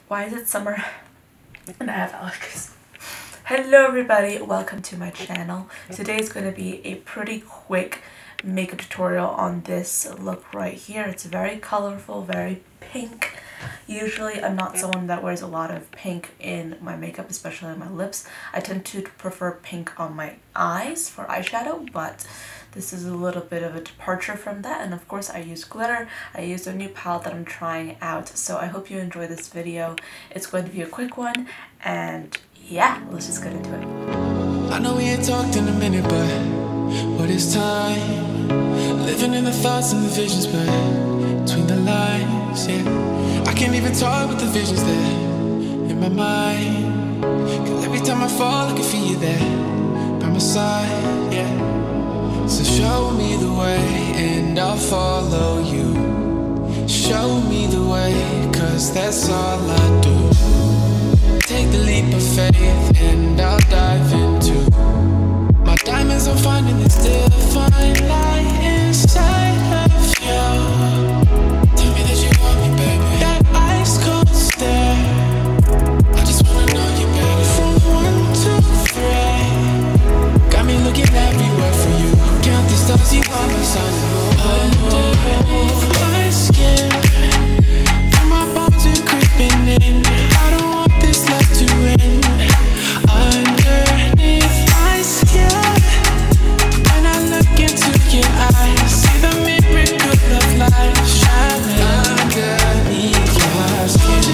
Why is it summer and I have allergies? Hello everybody, welcome to my channel. Today is going to be a pretty quick makeup tutorial on this look right here. It's very colorful, very pink. Usually I'm not someone that wears a lot of pink in my makeup, especially on my lips. I tend to prefer pink on my eyes for eyeshadow, but this is a little bit of a departure from that. And of course I use glitter. I use a new palette that I'm trying out. So I hope you enjoy this video. It's going to be a quick one, and yeah, let's just get into it. I know we ain't talked in a minute, but it's time. Living in the thoughts and the visions, but between the lines, yeah. I can't even talk with the visions there in my mind. Cause every time I fall, I can feel you there by my side, yeah. So show me the way and I'll follow you. Show me the way, cause that's all I do. Take the leap of faith and I'll dive into my diamonds. I'm finding this divine light inside of you. Tell me that you want me, baby. That ice cold stare, I just wanna know you better. From 1 to 3, got me looking everywhere for you. Count the stars, you are my sun. Underneath my skin, and my bones are creeping in. I don't want this love to end. Underneath my skin, when I look into your eyes, see the miracle of life shining underneath your skin.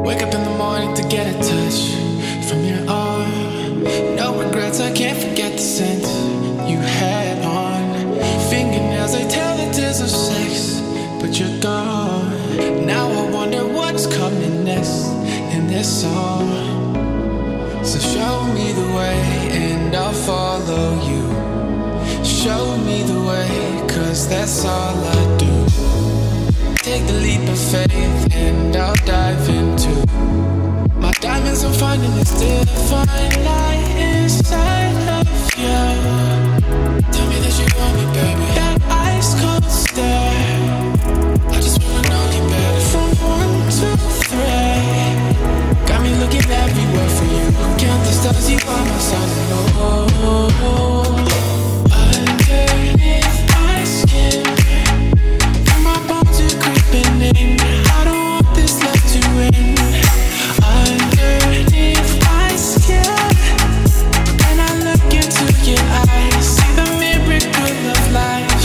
Wake up in the morning to get a touch from your arm. No regrets, I can't forget the scent you had on. Fingernails, they tell the tales of sex, but you're gone. Now I wonder what's coming next in this song. So show me the way and I'll follow you. Show me the way, cause that's all I do. Take the leap of faith and I'll dive into my diamonds. I'm finding this divine light inside of you. Tell me that you want me, baby. That ice cold stare, I just wanna know you better. From 1 to 3, got me looking everywhere for you. Count the stars, you are my sun. Underneath my skin, I don't want this love to end. Underneath my skin, when I look into your eyes, see the miracle of life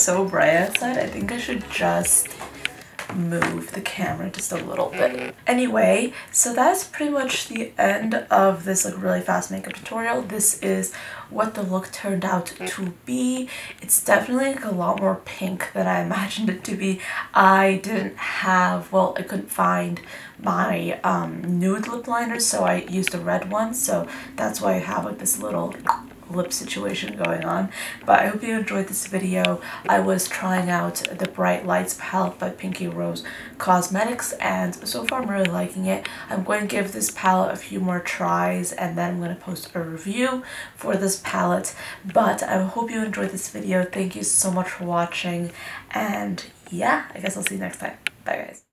so bright outside. I think I should just move the camera just a little bit. Anyway, so that's pretty much the end of this like really fast makeup tutorial. This is what the look turned out to be. It's definitely like a lot more pink than I imagined it to be. I didn't have, well, I couldn't find my nude lip liner, so I used a red one, so that's why I have like this little lip situation going on. But I hope you enjoyed this video. I was trying out the Bright Lights palette by Pinky Rose Cosmetics, and so far I'm really liking it. I'm going to give this palette a few more tries, and then I'm going to post a review for this palette. But I hope you enjoyed this video. Thank you so much for watching, and yeah, I guess I'll see you next time. Bye guys.